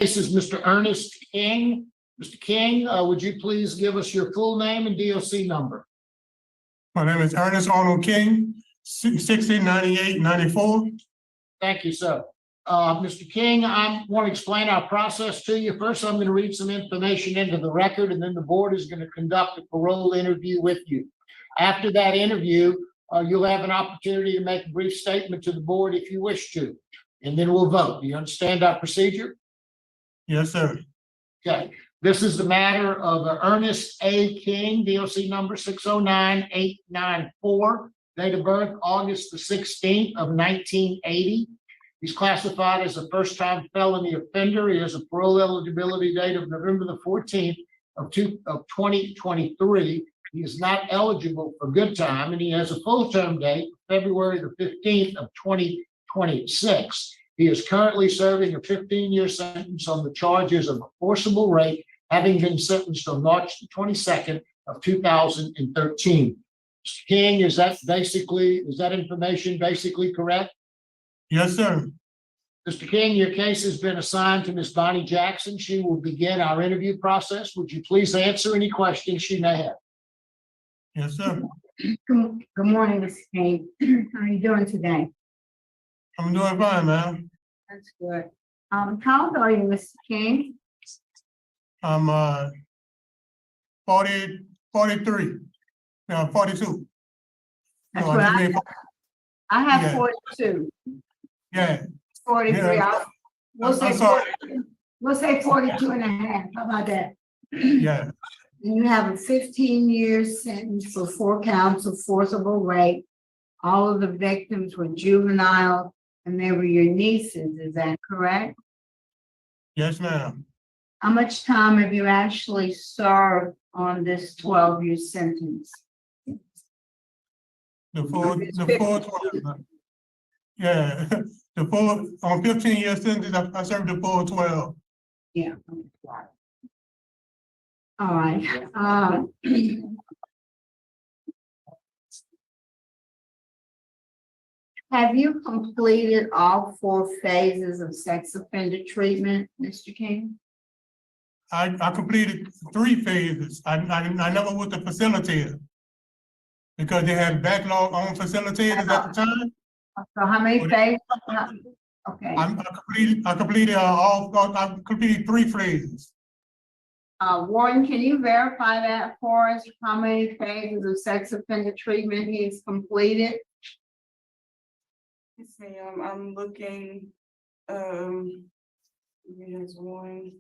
This is Mr. Ernest King. Mr. King, would you please give us your full name and DOC number? My name is Ernest Arnold King, 1698-94. Thank you, sir. Mr. King, I want to explain our process to you. First, I'm going to read some information into the record, and then the board is going to conduct a parole interview with you. After that interview, you'll have an opportunity to make a brief statement to the board if you wish to, and then we'll vote. Do you understand our procedure? Yes, sir. Okay. This is the matter of Ernest A. King, DOC number 609894, date of birth August the 16th of 1980. He's classified as a first-time felony offender. He has a parole eligibility date of November the 14th of 2023. He is not eligible for good time, and he has a full term date, February the 15th of 2026. He is currently serving a 15-year sentence on the charges of a forcible rape, having been sentenced on March the 22nd of 2013. Mr. King, is that information basically correct? Yes, sir. Mr. King, your case has been assigned to Ms. Bonnie Jackson. She will begin our interview process. Would you please answer any questions she may have? Yes, sir. Good morning, Mr. King. How are you doing today? I'm doing fine, ma'am. That's good. How old are you, Mr. King? I'm 43. No, 42. That's So what just I made- I have Yeah. 42. Yeah. 43. Yeah. We'll say I'm sorry. 42 and a half. How about that? Yeah. And you have a 15-year sentence for 4 counts of forcible rape. All of the victims were juvenile and they were your nieces. Is that correct? Yes, ma'am. How much time have you actually served on this 12-year sentence? The full 12. Yeah. The full on 15-year sentence, I served the full 12. Yeah. All right. Have you completed all 4 phases of sex offender treatment, Mr. King? I completed 3 phases. I never was a facilitator because they had backlog on facilitators at the time. So how many phases? Okay. I completed 3 phases. Warden, can you verify that for us? How many phases of sex offender treatment he's completed? Yes, ma'am. I'm looking, here's one.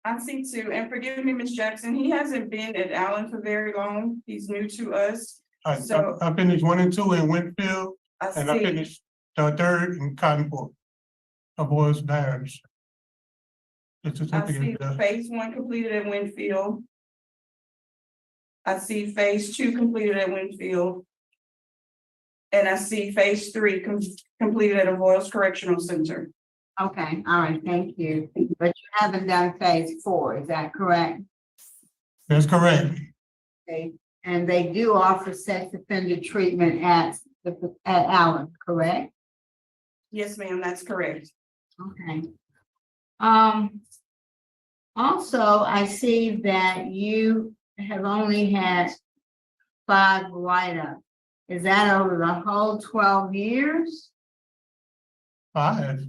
I see 2, and forgive me, Ms. Jackson, he hasn't been at Allen for very long. He's new to us. I finished 1 and 2 in Winfield, and I finished the 3rd in Cottonport, Boys Parish. I see phase 1 completed at Winfield. I see phase 2 completed at Winfield. And I see phase 3 completed at Avoyles Correctional Center. Okay, all right, thank you. But you haven't done phase 4, is that correct? That's correct. Okay, and they do offer sex offender treatment at Allen, correct? Yes, ma'am, that's correct. Okay. Also, I see that you have only had 5 write-ups. Is that over the whole 12 years? 5.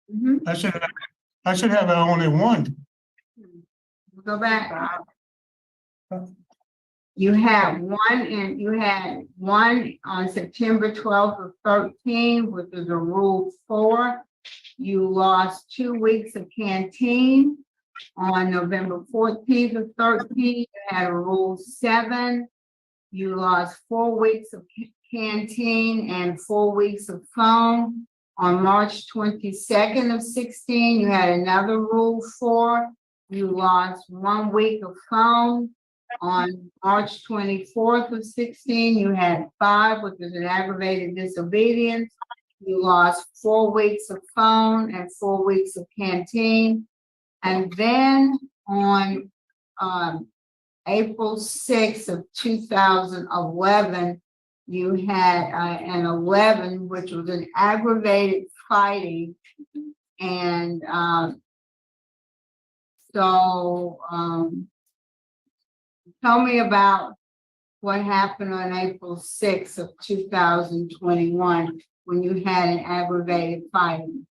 Mm-hmm. I should have only 1. Go back. You had one on September 12th of 13, which is a Rule 4. You lost 2 weeks of canteen. On November 14th of 13, you had a Rule 7. You lost 4 weeks of canteen and 4 weeks of phone. On March 22nd of 16, you had another Rule 4. You lost 1 week of phone. On March 24th of 16, you had 5, which is an aggravated disobedience. You lost 4 weeks of phone and 4 weeks of canteen. And then on, April 6th of 2011, you had, an 11, which was an aggravated fighting. And, tell me about what happened on April 6th of 2021 when you had an aggravated fighting.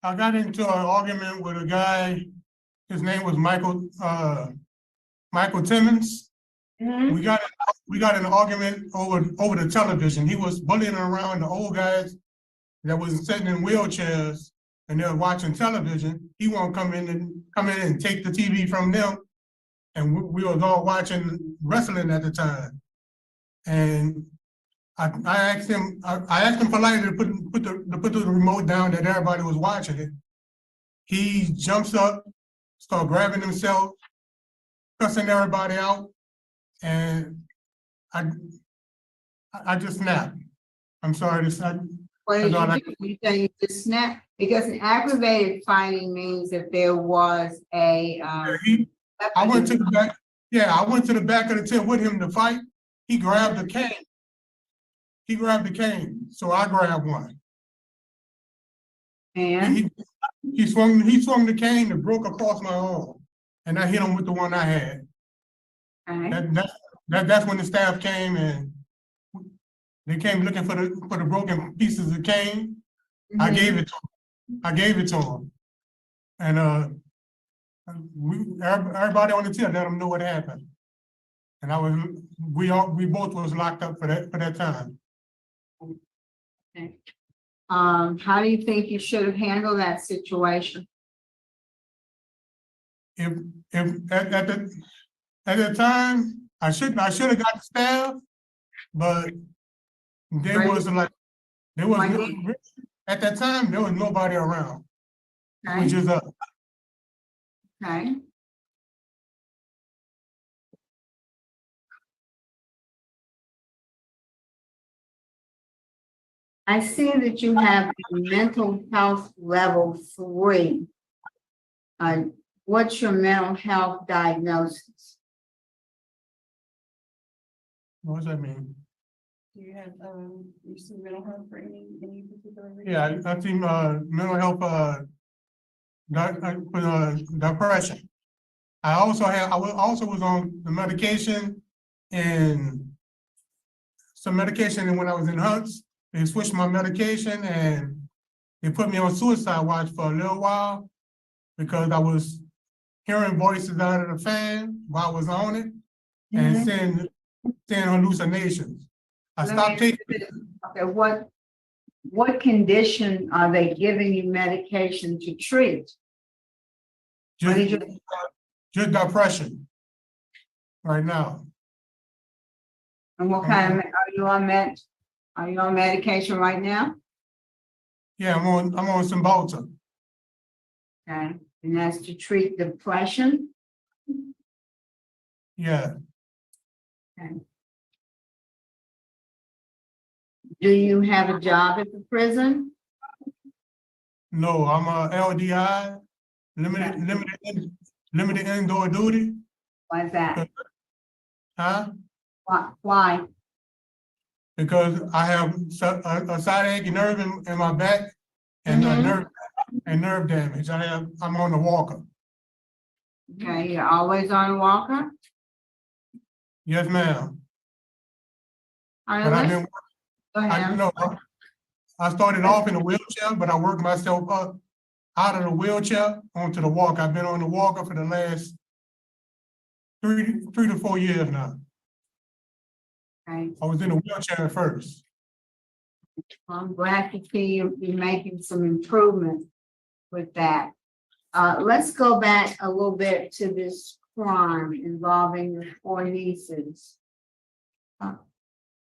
I got into an argument with a guy, his name was Michael Timmons. Mhm. We got in an argument over the television. He was bullying around the old guys that was sitting in wheelchairs and they're watching television. He won't come in and take the TV from them. And we was all watching wrestling at the time. And I asked him politely to put the remote down that everybody was watching it. He jumps up, start grabbing himself, cussing everybody out, and I just snapped. I'm sorry to say. What did That's all I- you do? You say you just snapped? Because an aggravated fighting means that there was a, I went to the back. Yeah, I went to the back of the tent with him to fight. He grabbed the cane. So I grabbed one. and, He swung the cane and broke across my arm, and I hit him with the one I had. okay, That's when the staff came and they came looking for the broken pieces of cane. I Mhm. gave it to him, and everybody on the team let them know what happened, and we both was locked up for that time. How do you think you should have handled that situation? If at the time I should have got the staff, but there Right. was at that time there was nobody around. It was Okay, just us. okay. I see that you have a mental health level 3. What's your mental health diagnosis? What does that mean? Do you have, you see mental health for any particular reason? Yeah, I think mental health depression. I also was on the medication and some medication, and when I was in Hunts, they switched my medication and they put me on suicide watch for a little while because I was hearing voices out of the fan while I was on it and Mhm. seeing hallucinations. I Let me stopped ask you taking this. Okay, what condition are they giving you medication to treat? What did you, just depression right now. and what kind of, are you on medication right now? Yeah, I'm on Cymbalta. Okay, and that's to treat depression? Yeah, Okay. Do you have a job at the prison? no, I'm a LDI, limited indoor duty. Why is that? Huh? Why? Because I have a sciatic nerve in my back and Mhm. nerve damage. I'm on the walker. Okay, you're always on a walker? Yes, ma'am. All But right, I've let's, been, go ahead. I started off in a wheelchair, but I worked myself up out of the wheelchair onto the walker. I've been on the walker for the last 3 to 4 years now. Okay, I was in a wheelchair at first. I'm glad to see you're making some improvement with that. Let's go back a little bit to this crime involving your 4 nieces.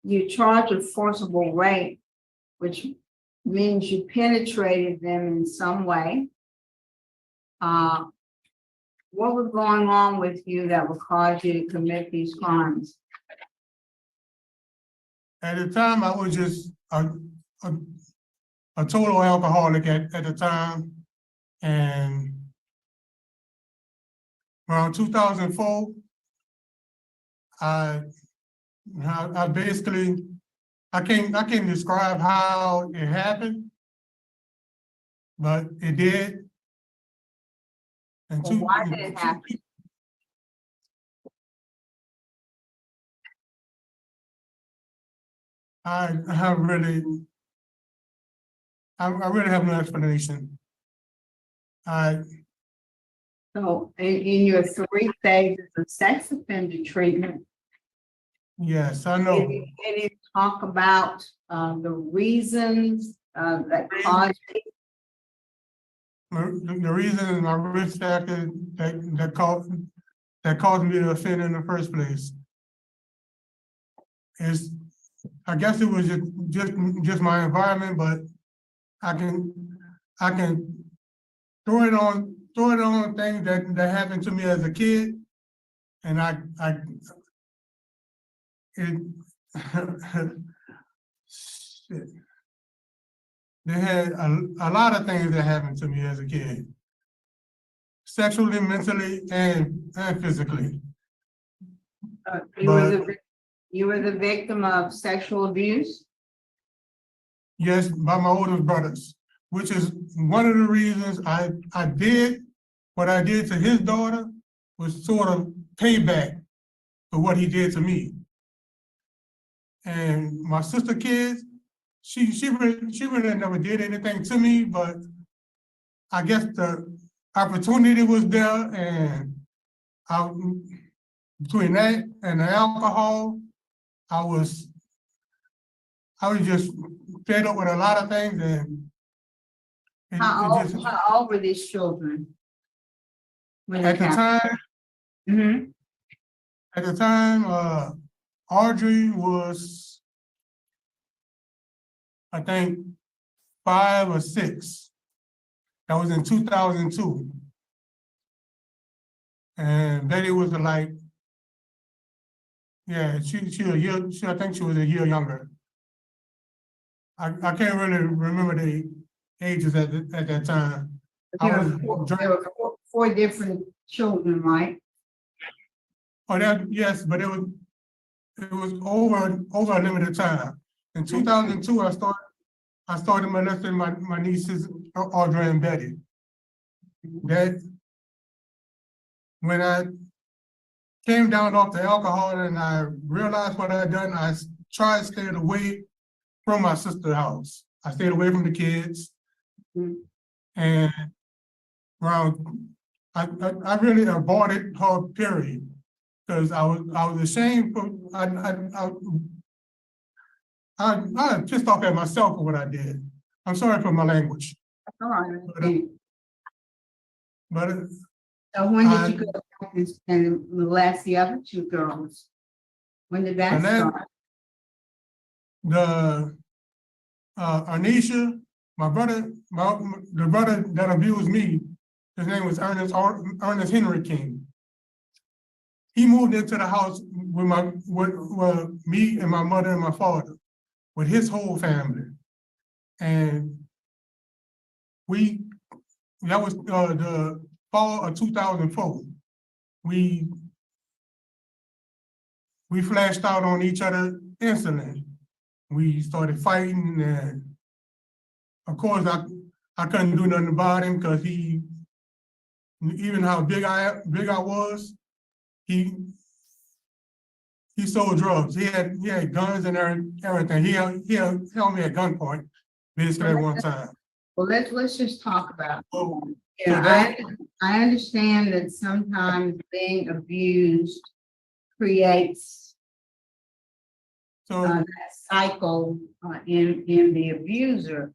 You charged with forcible rape, which means you penetrated them in some way. What was going on with you that would cause you to commit these crimes? At the time, I was just a total alcoholic at the time. And around 2004, I basically, I can't describe how it happened, but it did. And Well, why did it happen? I really have no explanation. So in your 3 phases of sex offender treatment, Yes, I know. can you talk about the reasons that caused it? The reason my risk factor that caused me to offend in the first place is, I guess it was just my environment, but I can throw it on things that happened to me as a kid, and shit. They had a lot of things that happened to me as a kid, sexually, mentally, and physically. You were the victim of sexual abuse? Yes, by my oldest brothers, which is one of the reasons I did what I did to his daughter, was sort of payback for what he did to me. And my sister kids, she really never did anything to me, but I guess the opportunity was there, and between that and the alcohol, I was just fed up with a lot of things, and How old were these children? at the time, Mm-hmm. at the time, Audrey was, I think, 5 or 6. That was in 2002. And Betty was like, yeah, I think she was a year younger. I can't really remember the ages at that time. There were 4 different children, right? Oh, yes, but it was over a limited time. In 2002, I started molesting my nieces, Audrey and Betty. That when I came down off the alcohol and I realized what I had done, I tried to stay away from my sister's house. I stayed away from the kids. Mhm. And I really avoided her, period, because I was ashamed for, I pissed off at myself for what I did. I'm sorry for my language. All right. But So when did you go back and molest the other 2 girls? When did that start? the Anisha, the brother that abused me, his name was Ernest Henry King. He moved into the house with me and my mother and my father, with his whole family. And that was the fall of 2004. We flashed out on each other instantly. We started fighting, and of course I couldn't do nothing about him, because even how big I was, he sold drugs. He had guns and everything. He held me at gunpoint basically at one time. Well, let's just talk about. So I understand that sometimes being abused creates that cycle in the abuser.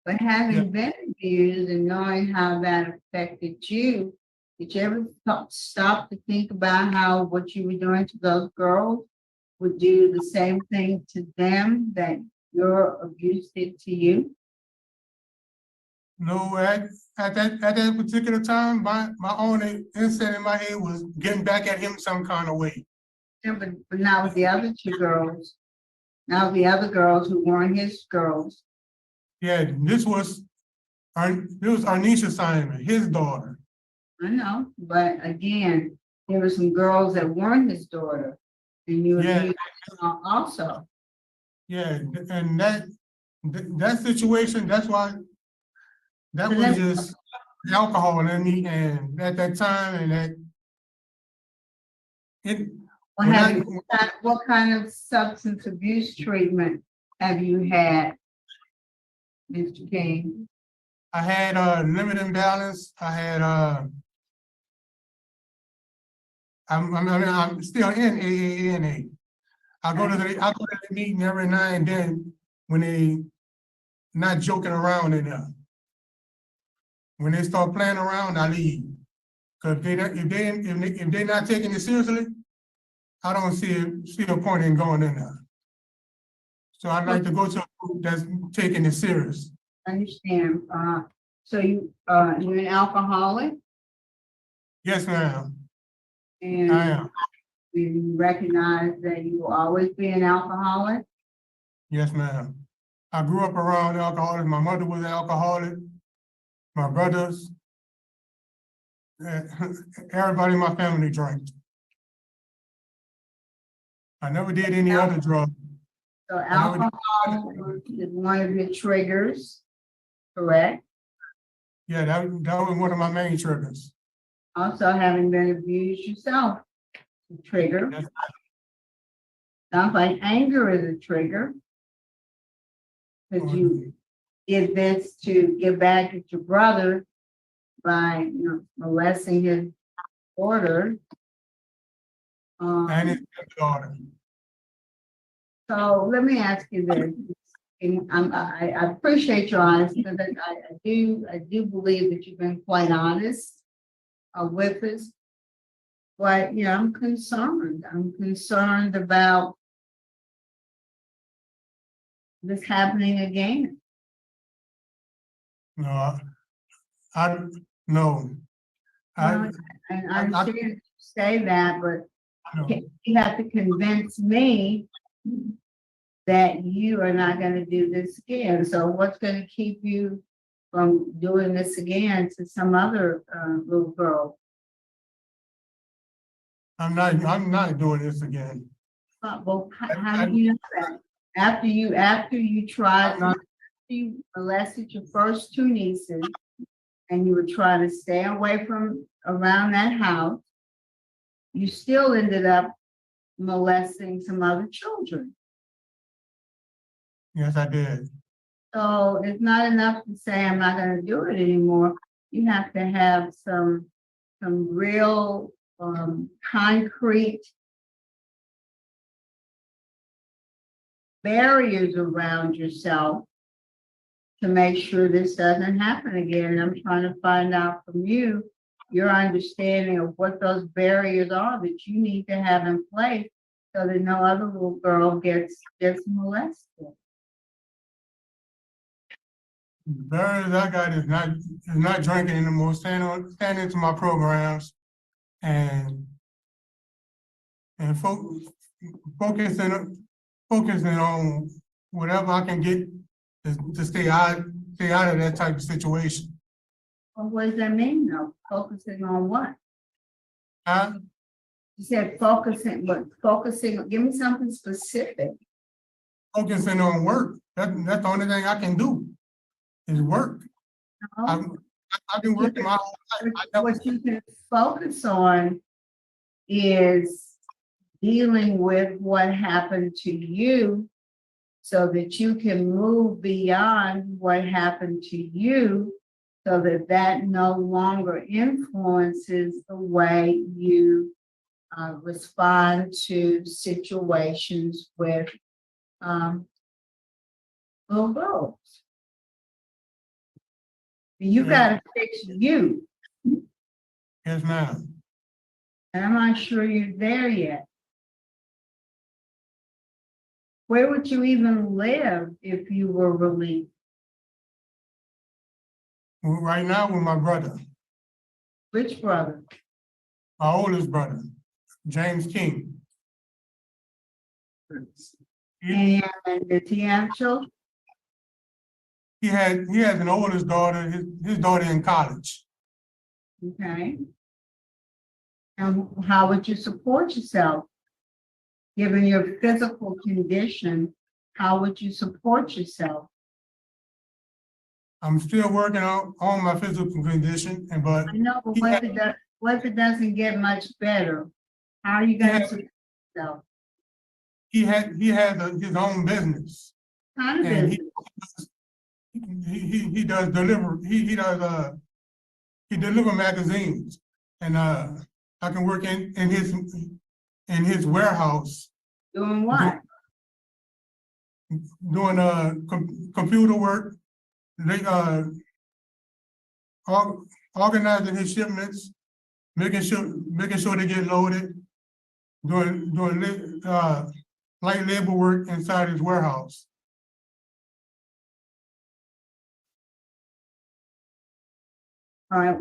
But having been abused and knowing how that affected you, did you ever stop to think about how what you were doing to those girls would do the same thing to them that your abuse did to you? No, at that particular time, my only instinct in my head was getting back at him some kind of way. Yeah, but now with the other 2 girls, now the other girls who weren't his girls, Yeah, this was Arnisha Simon, his daughter. I know, but again, there were some girls that weren't his daughter, and you Yeah. abused her also. Yeah, and that situation, that's why, that But was let- just alcohol in me, and at that time, and that it, What when have I- you, what kind of substance abuse treatment have you had, Mr. King? I had limited imbalance, I had I'm still in AANA. I go to the meeting every now and then when they not joking around in there. When they start playing around, I leave. Cause if they not taking it seriously, I don't see a point in going in there. So I'd like to go to a group that's taking it serious. Understand, so you're an alcoholic, Yes, ma'am, I and am. you recognize that you will always be an alcoholic? Yes, ma'am. I grew up around alcoholics. My mother was an alcoholic. My brothers, everybody in my family drank. I never did any other drug. So I never did- alcohol is one of your triggers, correct? Yeah, that was one of my main triggers. Also, having been abused yourself, a trigger. Yes. Sounds like anger is a trigger. Because you did this to get back at your brother by, molesting his daughter. And his daughter. So let me ask you this. And I appreciate your honesty, because I do believe that you've been quite honest with us. But, I'm concerned. I'm concerned about this happening again. No, I no. I, And I- I understand you say that, but no. you have to convince me that you are not gonna do this again. So what's gonna keep you from doing this again to some other little girl? I'm not doing this again. Well, how do you know that? After you tried, you molested your first two nieces, and you were trying to stay away from around that house, you still ended up molesting some other children. Yes, I did. So it's not enough to say I'm not gonna do it anymore. You have to have some real concrete barriers around yourself to make sure this doesn't happen again. And I'm trying to find out from you your understanding of what those barriers are that you need to have in place so that no other little girl gets molested. The barriers I got is not drinking anymore, staying into my programs and focusing on whatever I can get to stay out of that type of situation. Well, what does that mean though? Focusing on what? Huh? You said focusing, give me something specific. Focusing on work. That's the only thing I can do is work. No? I've been working my whole life. What you can focus on is dealing with what happened to you so that you can move beyond what happened to you so that that no longer influences the way you respond to situations with little girls. You gotta fix you, Yes, ma'am. and I'm not sure you're there yet. Where would you even live if you were released? Right now with my brother, Which brother? my oldest brother, James King. And does he have children? he has an oldest daughter, his daughter in college. Okay. And how would you support yourself? Given your physical condition, how would you support yourself? I'm still working on my physical condition, but I know, but what if it doesn't get much better? How are you gonna support yourself? he has his own business. Kind of And business. he does deliver, he deliver magazines. And I can work in his warehouse Doing what? doing computer work. They organizing his shipments, making sure they get loaded, doing light labor work inside his warehouse. All right.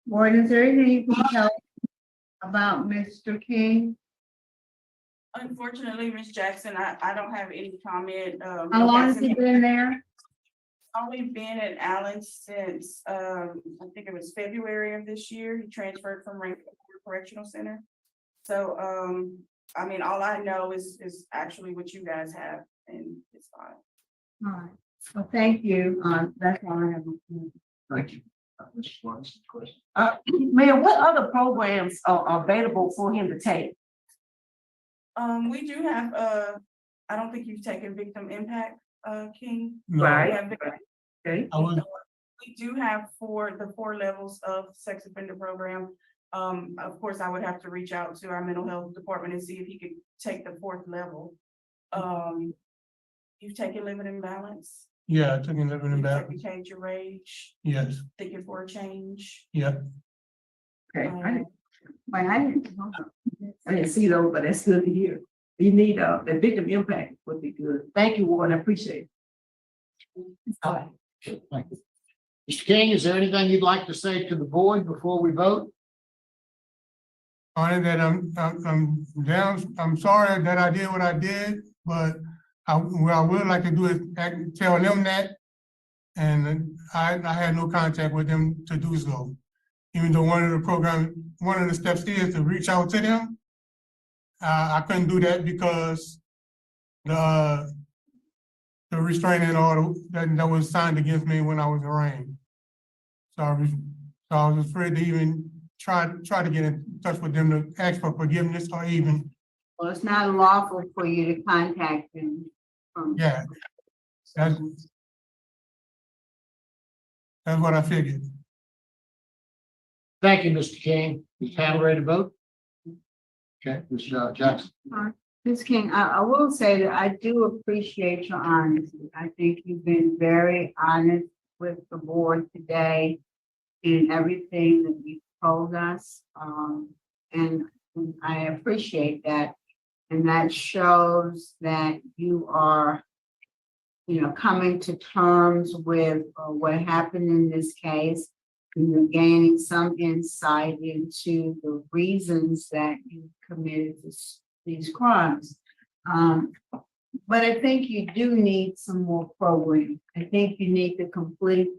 Ward, is there anything you can tell about Mr. King? Unfortunately, Ms. Jackson, I don't have any comment. How long has he been there? Only been at Allen since, I think it was February of this year. He transferred from Rankin Correctional Center. So, I mean, all I know is actually what you guys have, and it's fine. All right. Well, thank you. That's all I have. Thank you. Mr. Swanson, question. Mayor, what other programs are available for him to take? We do have, I don't think you've taken victim impact, King. No, Right. We have Okay. We do have the four levels of sex offender program. Of course, I would have to reach out to our mental health department and see if he could take the fourth level. You've taken Living in Balance. yeah, I took him living in Have back. you changed your rage? Yes, Thinking for a change? yeah. Okay. Um, I didn't see those, but that's good to hear. You need the victim impact would be good. Thank you, Warren. I appreciate it. All right. Thank you. Mr. King, is there anything you'd like to say to the board before we vote? Only that I'm down, I'm sorry that I did what I did, but what I would like to do is tell them that. And I had no contact with them to do so. Even though one of the steps is to reach out to them. I couldn't do that because the restraining order that was signed against me when I was arraigned. So I was afraid to even try to get in touch with them to ask for forgiveness or even, Well, it's not lawful for you to contact them. yeah. That's what I figured. Thank you, Mr. King. Ms. Hannah, ready to vote? Okay, Ms. Jackson. Ms. King, I will say that I do appreciate your honesty. I think you've been very honest with the board today in everything that you told us. And I appreciate that. And that shows that you are, coming to terms with what happened in this case. And you're gaining some insight into the reasons that you committed these crimes. But I think you do need some more programming. I think you need to complete,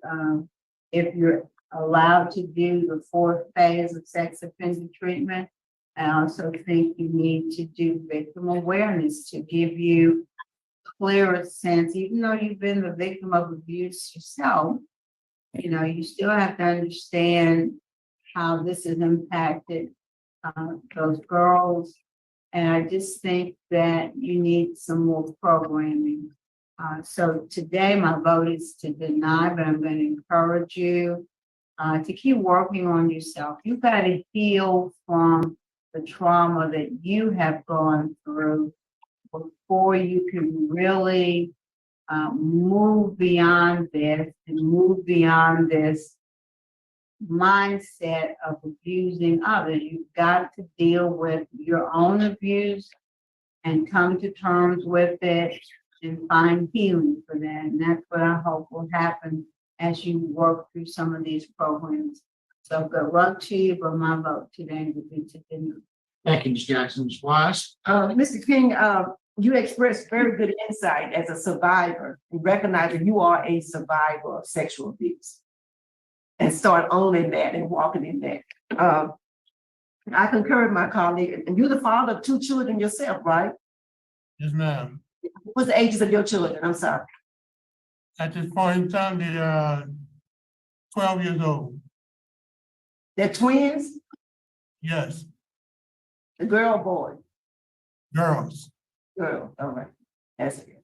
if you're allowed to do the fourth phase of sex offender treatment. I also think you need to do victim awareness to give you clearer sense, even though you've been the victim of abuse yourself. You still have to understand how this has impacted those girls. And I just think that you need some more programming. So today my vote is to deny, but I'm going to encourage you to keep working on yourself. You've got to heal from the trauma that you have gone through before you can really move beyond this and move beyond this mindset of abusing others. You've got to deal with your own abuse and come to terms with it and find healing for that. And that's what I hope will happen as you work through some of these programs. So good luck to you, but my vote today would be to deny. Thank you, Ms. Jackson. Ms. Wise. Mr. King, you expressed very good insight as a survivor, and recognizing you are a survivor of sexual abuse, and start owning that and walking in that. I concur with my colleague, and you're the father of 2 children yourself, right? Yes, ma'am. What's the ages of your children? I'm sorry. At this point in time, they are 12 years old. They're twins, Yes, the girl, boy, girls. girl. All right, that's it.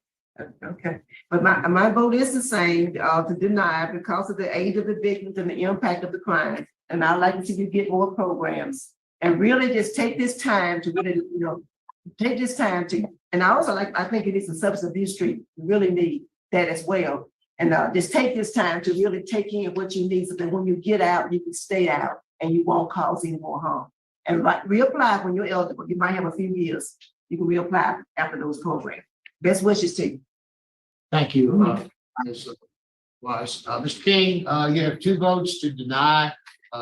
Okay, but my vote is the same, to deny because of the age of the victims and the impact of the crime. And I'd like to see you get more programs and really just take this time to really, take this time to, and I think it is a substance abuse street, you really need that as well. And just take this time to really take in what you need so that when you get out, you can stay out and you won't cause any more harm. And reapply when you're eligible. You might have a few years. You can reapply after those programs. Best wishes to you. Thank you, Ms. Wise. Mr. King, you have 2 votes to deny.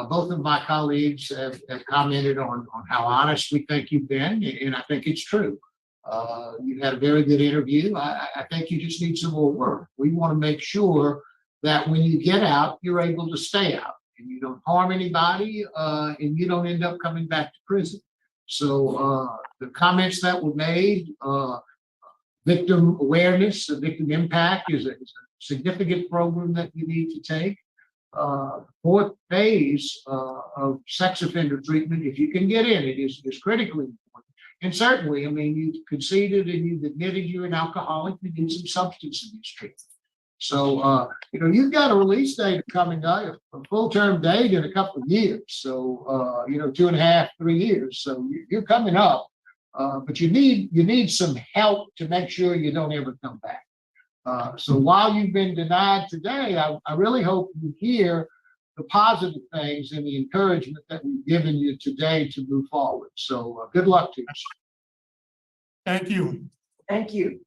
Both of my colleagues have commented on how honest we think you've been, and I think it's true. You had a very good interview. I think you just need some more work. We want to make sure that when you get out, you're able to stay out and you don't harm anybody, and you don't end up coming back to prison. So the comments that were made, victim awareness, victim impact is a significant program that you need to take. 4th phase of sex offender treatment, if you can get in, it is critically important. And certainly, I mean, you conceded and you've admitted you're an alcoholic, you need some substance abuse treatment. So, you've got a release date coming up, a full-term date in a couple of years. So, 2.5, 3 years. So you're coming up, but you need some help to make sure you don't ever come back. So while you've been denied today, I really hope you hear the positive things and the encouragement that we've given you today to move forward. So good luck to you. Thank you. Thank you.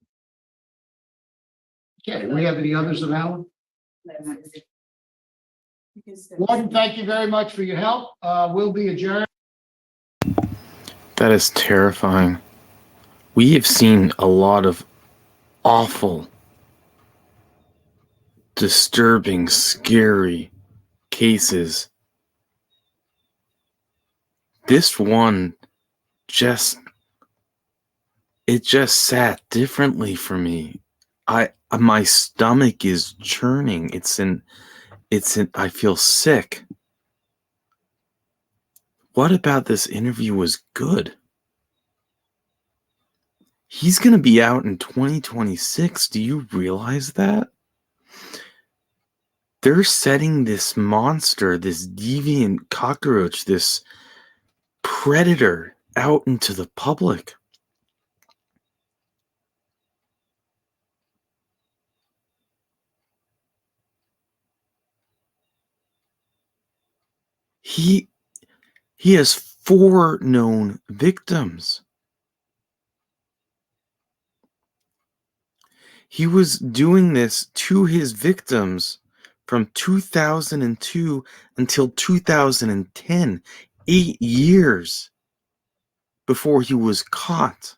Okay, do we have any others of Alan? Warden, thank you very much for your help. We'll be adjourned. That is terrifying. We have seen a lot of awful, disturbing, scary cases. This one it just sat differently for me. My stomach is churning. I feel sick. What about this interview was good? He's going to be out in 2026. Do you realize that? They're setting this monster, this deviant cockroach, this predator out into the public. He has 4 known victims. He was doing this to his victims from 2002 until 2010, 8 years before he was caught.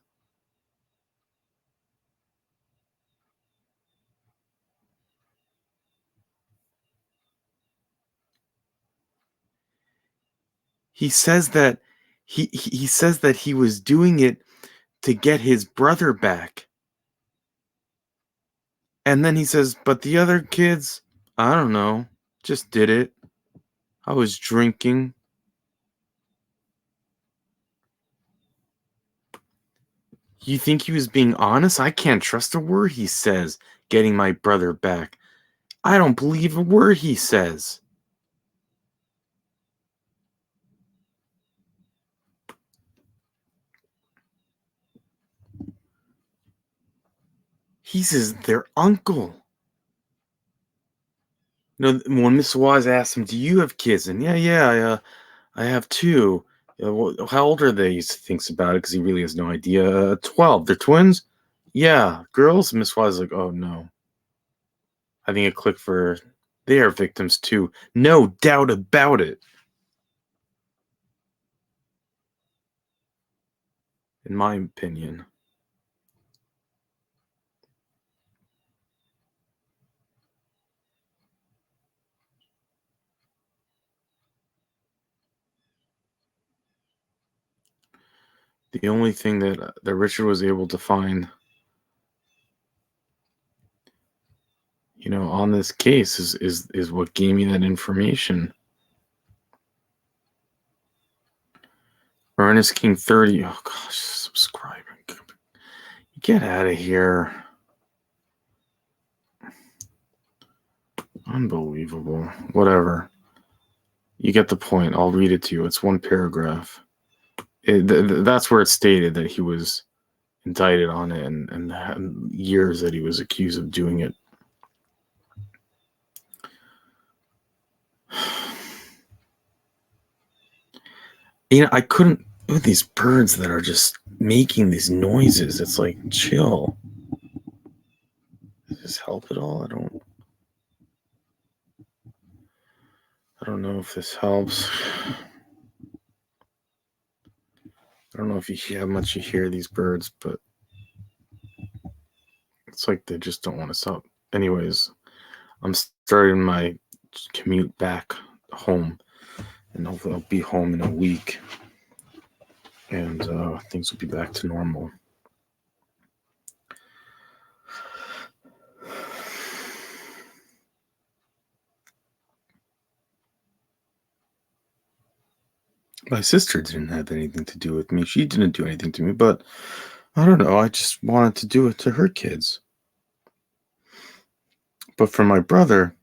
He says that he says that he was doing it to get his brother back. And then he says, but the other kids, I don't know, just did it. I was drinking. You think he was being honest? I can't trust a word he says, getting my brother back. I don't believe a word he says. He says their uncle. When Miss Waz asked him, do you have kids? And I have 2. How old are they? He thinks about it because he really has no idea. 12. They're twins? Yeah. Girls? Miss Waz is like, oh no. I think it clicked for they are victims too. No doubt about it. In my opinion. The only thing that Richard was able to find, on this case is what gave me that information. Ernest King 30. Oh gosh, subscribing. Get out of here. Unbelievable. Whatever. You get the point. I'll read it to you. It's one paragraph. That's where it stated that he was indicted on it and the years that he was accused of doing it. I couldn't, with these birds that are just making these noises. It's like, chill. Does this help at all? I don't know if this helps. I don't know if how much you hear these birds, but it's like they just don't want to stop. Anyways, I'm starting my commute back home, and I'll be home in a week, and things will be back to normal. My sister didn't have anything to do with me. She didn't do anything to me, but I don't know. I just wanted to do it to her kids. But for my brother,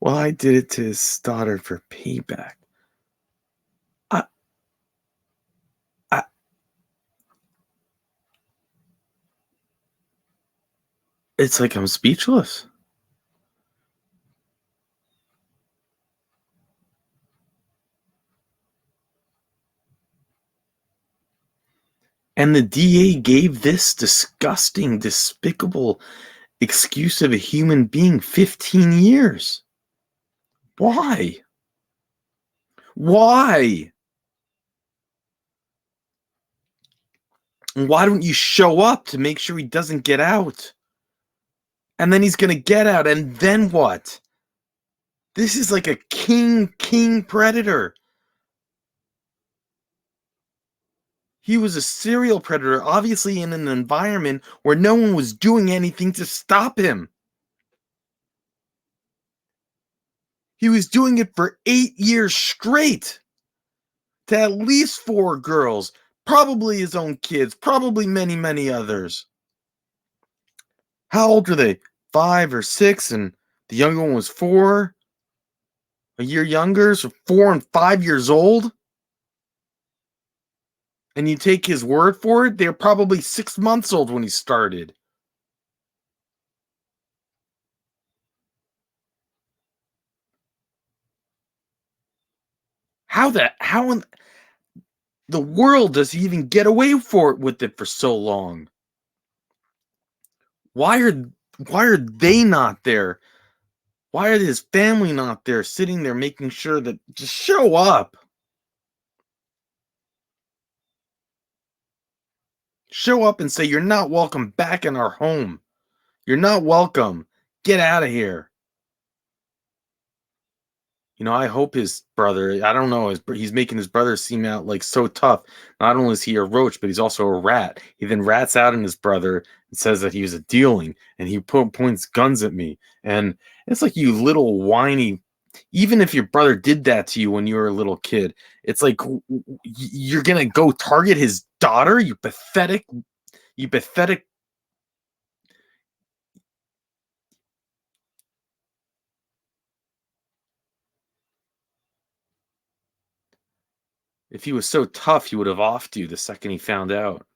well, I did it to his daughter for payback. It's like I'm speechless. And the DA gave this disgusting, despicable excuse of a human being 15 years. Why? Why? Why don't you show up to make sure he doesn't get out? And then he's going to get out, and then what? This is like a king predator. He was a serial predator, obviously in an environment where no one was doing anything to stop him. He was doing it for 8 years straight to at least 4 girls, probably his own kids, probably many, many others. How old are they? 5 or 6, and the younger one was 4, a year younger, so 4 and 5 years old. And you take his word for it, they're probably 6 months old when he started. How in the world does he even get away with it for so long? Why are they not there? Why are his family not there, sitting there making sure that just show up? Show up and say, you're not welcome back in our home. You're not welcome. Get out of here. I hope his brother, I don't know, he's making his brother seem out like so tough. Not only is he a roach, but he's also a rat. He then rats out on his brother and says that he was a dealing, and he points guns at me. And it's like, you little whiny, even if your brother did that to you when you were a little kid, it's like, you're going to go target his daughter? You pathetic. If he was so tough, he would have offed you the second he found out.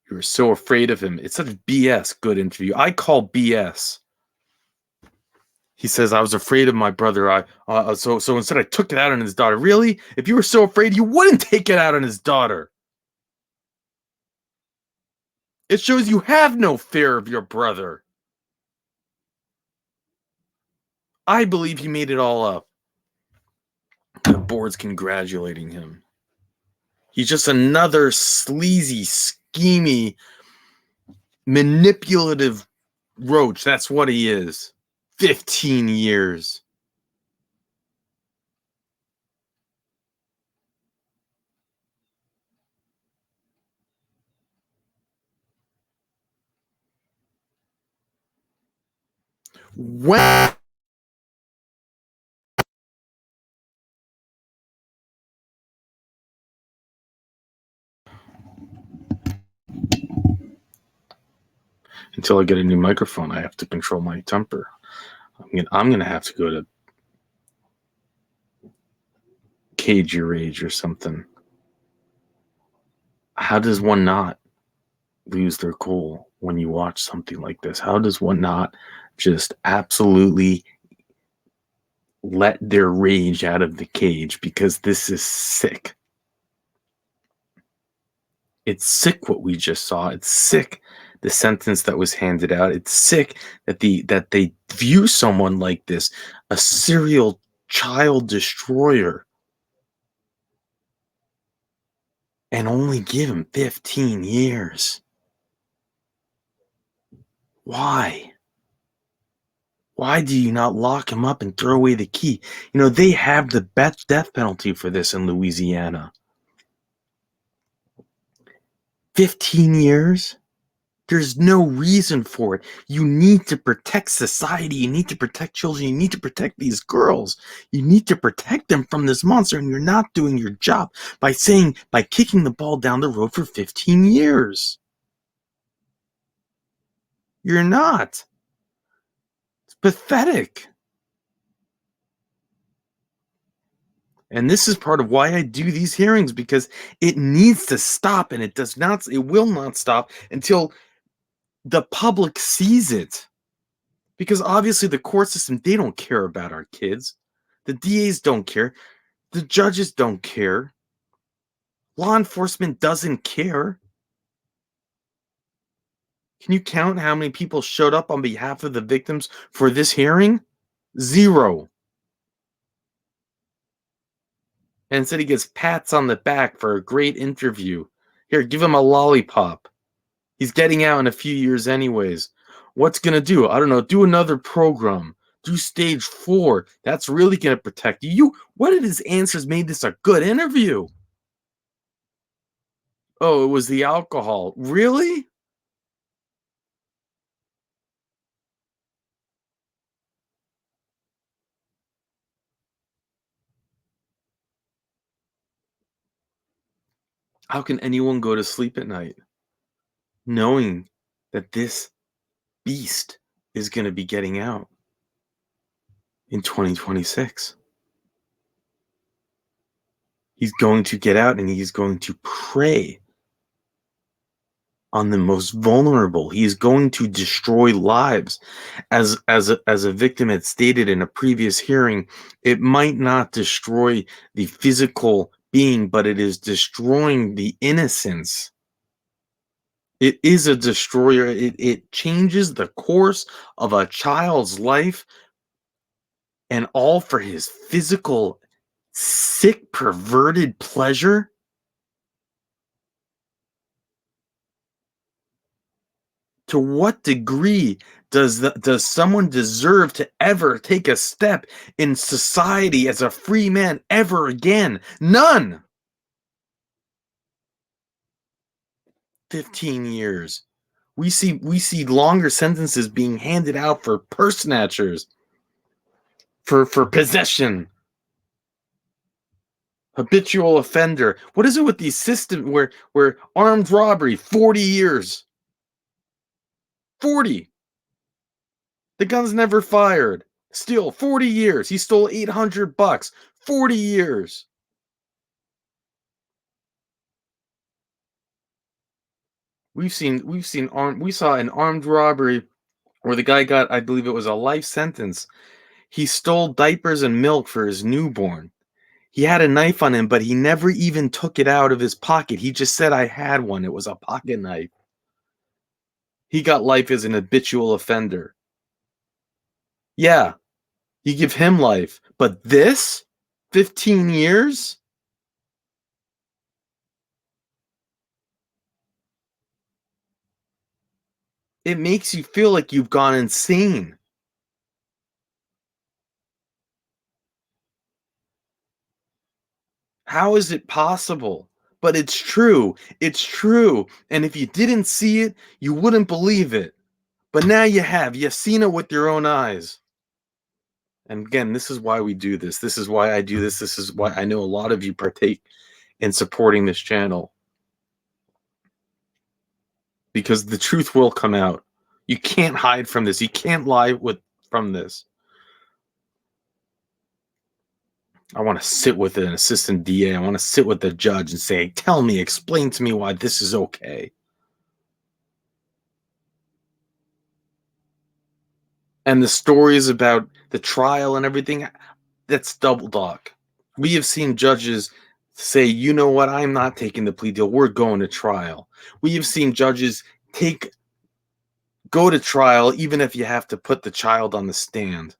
You were so afraid of him. It's such BS. Good interview. I call BS. He says, I was afraid of my brother. So instead I took it out on his daughter. Really? If you were so afraid, you wouldn't take it out on his daughter. It shows you have no fear of your brother. I believe he made it all up. The board's congratulating him. He's just another sleazy, schemy, manipulative roach. That's what he is. 15 years. When until I get a new microphone, I have to control my temper. I'm gonna have to go to Cage Your Rage or something. How does one not lose their cool when you watch something like this? How does one not just absolutely let their rage out of the cage? Because this is sick. It's sick what we just saw. It's sick the sentence that was handed out. It's sick that they view someone like this, a serial child destroyer, and only give him 15 years. Why? Why do you not lock him up and throw away the key? You know, they have the best death penalty for this in Louisiana. 15 years? There's no reason for it. You need to protect society. You need to protect children. You need to protect these girls. You need to protect them from this monster, and you're not doing your job by kicking the ball down the road for 15 years. You're not. It's pathetic. And this is part of why I do these hearings, because it needs to stop, and it will not stop until the public sees it. Because obviously the court system, they don't care about our kids. The DAs don't care. The judges don't care. Law enforcement doesn't care. Can you count how many people showed up on behalf of the victims for this hearing? 0. And instead he gets pats on the back for a great interview. Here, give him a lollipop. He's getting out in a few years anyways. What's going to do? I don't know. Do another program. Do stage 4. That's really going to protect you. What did his answers made this a good interview? Oh, it was the alcohol. Really? How can anyone go to sleep at night knowing that this beast is going to be getting out in 2026? He's going to get out and he's going to prey on the most vulnerable. He is going to destroy lives. As a victim had stated in a previous hearing, it might not destroy the physical being, but it is destroying the innocence. It is a destroyer. It changes the course of a child's life, and all for his physical, sick, perverted pleasure. To what degree does someone deserve to ever take a step in society as a free man ever again? None. 15 years. We see longer sentences being handed out for purse snatchers, for possession, habitual offender. What is it with these systems where armed robbery, 40 years? 40. The gun's never fired. Still 40 years. He stole $800. 40 years. We saw an armed robbery where the guy got, I believe it was a life sentence. He stole diapers and milk for his newborn. He had a knife on him, but he never even took it out of his pocket. He just said, I had one. It was a pocket knife. He got life as an habitual offender. Yeah, you give him life. But this? 15 years? It makes you feel like you've gone insane. How is it possible? But it's true. It's true. And if you didn't see it, you wouldn't believe it. But now you have. You've seen it with your own eyes. And again, this is why we do this. This is why I do this. This is why I know a lot of you partake in supporting this channel. Because the truth will come out. You can't hide from this. You can't lie from this. I want to sit with an assistant DA. I want to sit with the judge and say, tell me, explain to me why this is okay. And the stories about the trial and everything, that's double dog. We have seen judges say, you know what, I'm not taking the plea deal. We're going to trial. We have seen judges go to trial even if you have to put the child on the stand.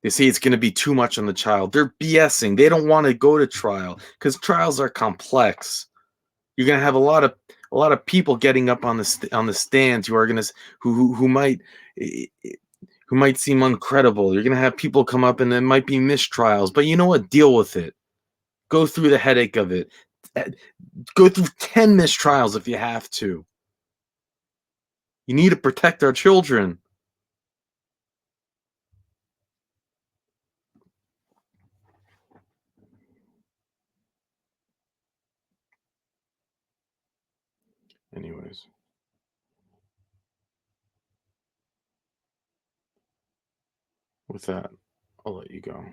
They say it's going to be too much on the child. They're BSing. They don't want to go to trial because trials are complex. You're going to have a lot of people getting up on the stands who are going to who might seem uncredible. You're going to have people come up and there might be mistrials. But you know what? Deal with it. Go through the headache of it. Go through 10 mistrials if you have to. You need to protect our children. Anyways. With that, I'll let you go.